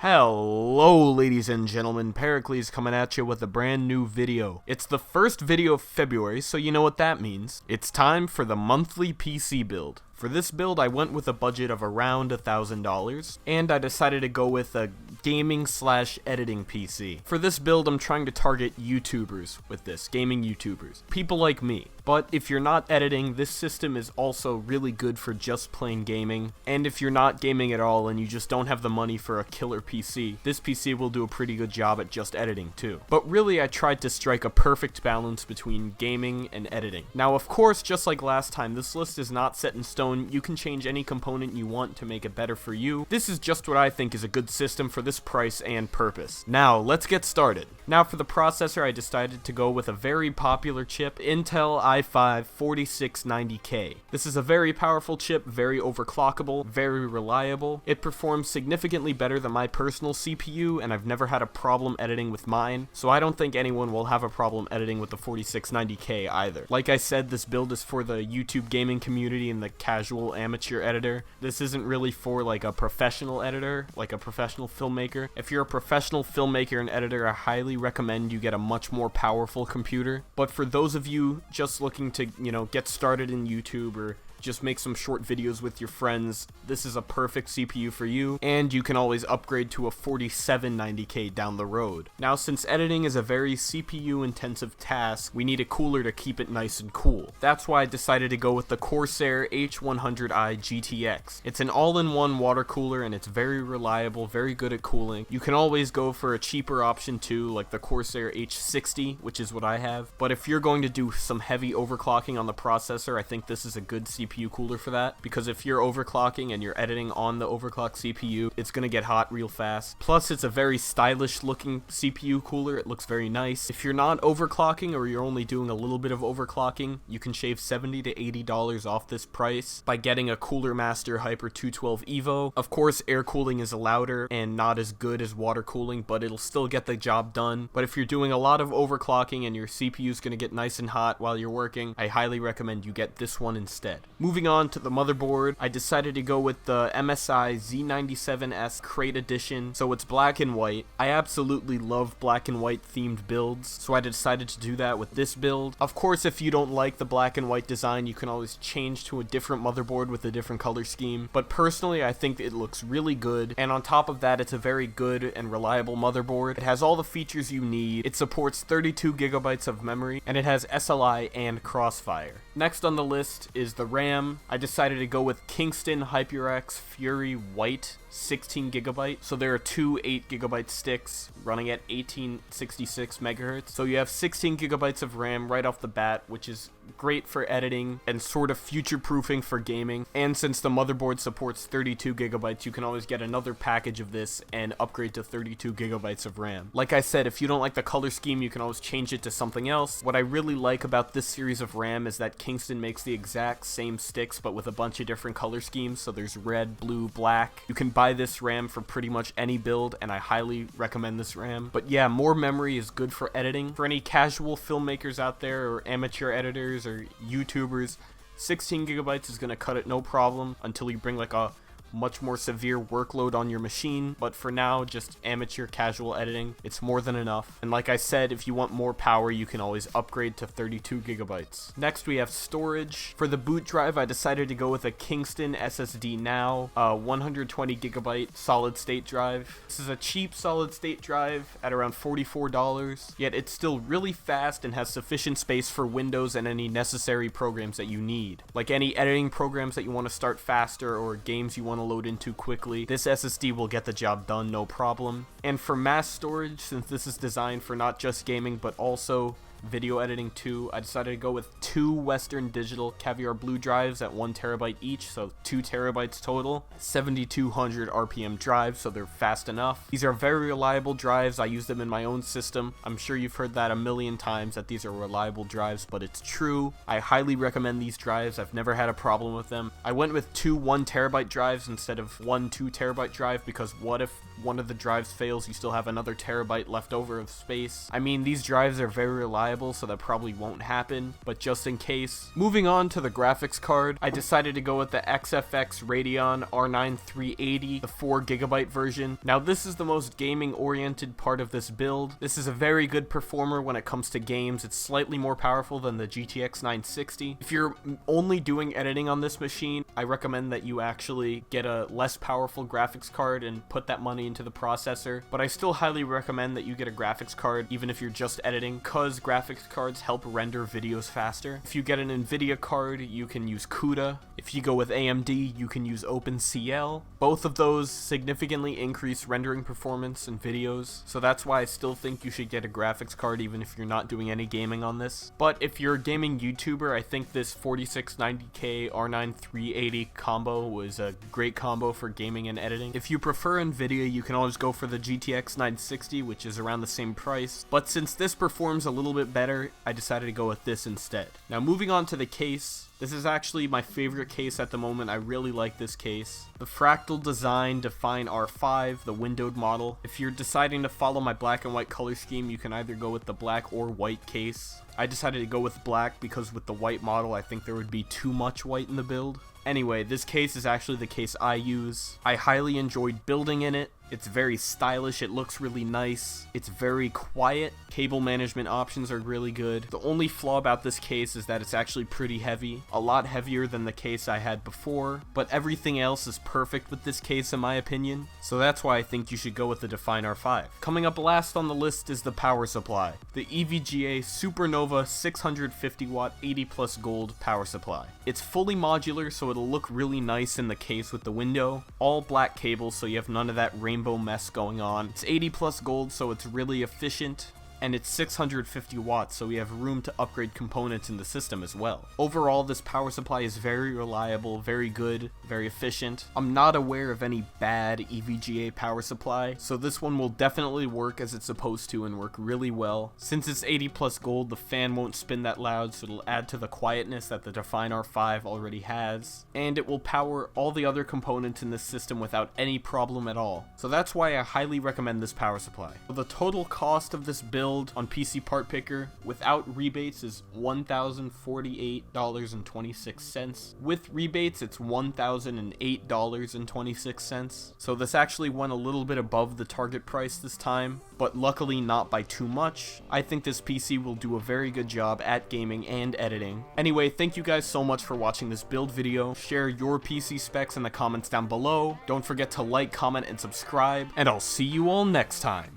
Hello ladies and gentlemen, Pericles coming at you with a brand new video. It's the first video of February, so you know what that means. It's time for the monthly PC build. For this build, I went with a budget of around $1,000, and I decided to go with a gaming/editing PC. For this build, I'm trying to target YouTubers with this, gaming YouTubers. People like me. But if you're not editing, this system is also really good for just plain gaming. And if you're not gaming at all and you just don't have the money for a killer PC, this PC will do a pretty good job at just editing too. But really, I tried to strike a perfect balance between gaming and editing. Now, of course, just like last time, this list is not set in stone. You can change any component you want to make it better for you. This is just what I think is a good system for this price and purpose. Now, let's get started. Now, for the processor, I decided to go with a very popular chip, Intel i5-4690K. This is a very powerful chip, very overclockable, very reliable. It performs significantly better than my personal CPU, and I've never had a problem editing with mine, so I don't think anyone will have a problem editing with the 4690K either. Like I said, this build is for the YouTube gaming community and the casual amateur editor. This isn't really for like a professional editor, like a professional filmmaker. If you're a professional filmmaker and editor, I highly recommend you get a much more powerful computer. But for those of you just looking to, get started in YouTube or just make some short videos with your friends, this is a perfect CPU for you, and you can always upgrade to a 4790K down the road. Now, since editing is a very CPU intensive task, we need a cooler to keep it nice and cool. That's why I decided to go with the Corsair H100i GTX. It's an all-in-one water cooler and it's very reliable, very good at cooling. You can always go for a cheaper option too, like the Corsair H60, which is what I have. But if you're going to do some heavy overclocking on the processor, I think this is a good CPU cooler for that, because if you're overclocking and you're editing on the overclocked CPU, it's gonna get hot real fast. Plus, it's a very stylish looking CPU cooler. It looks very nice. If you're not overclocking or you're only doing a little bit of overclocking, you can shave $70 to $80 off this price by getting a Cooler Master Hyper 212 Evo. Of course, air cooling is louder and not as good as water cooling, but it'll still get the job done. But if you're doing a lot of overclocking and your CPU is gonna get nice and hot while you're working, I highly recommend you get this one instead. Moving on to the motherboard, I decided to go with the MSI Z97S Crate Edition, so it's black and white. I absolutely love black and white themed builds, so I decided to do that with this build. Of course, if you don't like the black and white design, you can always change to a different motherboard with a different color scheme, but personally, I think it looks really good, and on top of that, it's a very good and reliable motherboard. It has all the features you need. It supports 32 gigabytes of memory, and it has SLI and Crossfire. Next on the list is the RAM. I decided to go with Kingston HyperX Fury White 16 gigabyte. So there are two 8 gigabyte sticks running at 1866 megahertz. So you have 16 gigabytes of RAM right off the bat, which is great for editing and sort of future-proofing for gaming. And since the motherboard supports 32 gigabytes, you can always get another package of this and upgrade to 32 gigabytes of RAM. Like I said, if you don't like the color scheme, you can always change it to something else. What I really like about this series of RAM is that Kingston makes the exact same sticks, but with a bunch of different color schemes. So there's red, blue, black. You can buy this RAM for pretty much any build, and I highly recommend this RAM. But yeah, more memory is good for editing. For any casual filmmakers out there or amateur editors or YouTubers, 16 gigabytes is going to cut it no problem until you bring like a much more severe workload on your machine, but for now, just amateur casual editing, it's more than enough. And like I said, if you want more power, you can always upgrade to 32 gigabytes. Next, we have storage. For the boot drive, I decided to go with a Kingston SSD Now, 120 gigabyte solid state drive. This is a cheap solid state drive at around $44, yet it's still really fast and has sufficient space for Windows and any necessary programs that you need. Like any editing programs that you want to start faster or games you want to load into quickly, this SSD will get the job done no problem. And for mass storage, since this is designed for not just gaming but also video editing too, I decided to go with two Western Digital Caviar Blue drives at 1 terabyte each, so 2 terabytes total, 7200 RPM drives, so they're fast enough. These are very reliable drives. I use them in my own system. I'm sure you've heard that a million times that these are reliable drives, but it's true. I highly recommend these drives. I've never had a problem with them. I went with two 1 terabyte drives instead of one 2 terabyte drive, because what if one of the drives fails? You still have another terabyte left over of space. I mean, these drives are very reliable reliable, so that probably won't happen, but just in case. Moving on to the graphics card, I decided to go with the XFX Radeon R9 380, the 4GB version. Now this is the most gaming oriented part of this build. This is a very good performer when it comes to games. It's slightly more powerful than the GTX 960. If you're only doing editing on this machine, I recommend that you actually get a less powerful graphics card and put that money into the processor, but I still highly recommend that you get a graphics card even if you're just editing, cause graphics cards help render videos faster. If you get an Nvidia card, you can use CUDA. If you go with AMD, you can use OpenCL. Both of those significantly increase rendering performance in videos, so that's why I still think you should get a graphics card even if you're not doing any gaming on this. But if you're a gaming YouTuber, I think this 4690K R9 380 combo was a great combo for gaming and editing. If you prefer Nvidia, you can always go for the GTX 960, which is around the same price, but since this performs a little bit better, I decided to go with this instead. Now moving on to the case. This is actually my favorite case at the moment. I really like this case. The Fractal Design Define R5, the windowed model. If you're deciding to follow my black and white color scheme, you can either go with the black or white case. I decided to go with black because with the white model, I think there would be too much white in the build. Anyway, this case is actually the case I use. I highly enjoyed building in it. It's very stylish, it looks really nice, it's very quiet, cable management options are really good. The only flaw about this case is that it's actually pretty heavy, a lot heavier than the case I had before, but everything else is perfect with this case in my opinion, so that's why I think you should go with the Define R5. Coming up last on the list is the power supply, the EVGA Supernova 650 watt 80 plus gold power supply. It's fully modular, so it'll look really nice in the case with the window, all black cables so you have none of that rainbow mess going on. It's 80 plus gold, so it's really efficient, and it's 650 watts, so we have room to upgrade components in the system as well. Overall, this power supply is very reliable, very good, very efficient. I'm not aware of any bad EVGA power supply, so this one will definitely work as it's supposed to and work really well. Since it's 80 plus gold, the fan won't spin that loud, so it'll add to the quietness that the Define R5 already has, and it will power all the other components in this system without any problem at all. So that's why I highly recommend this power supply. So the total cost of this build on PC Part Picker without rebates is $1,048.26. With rebates, it's $1,008.26. So this actually went a little bit above the target price this time, but luckily not by too much. I think this PC will do a very good job at gaming and editing. Anyway, thank you guys so much for watching this build video. Share your PC specs in the comments down below. Don't forget to like, comment, and subscribe, and I'll see you all next time.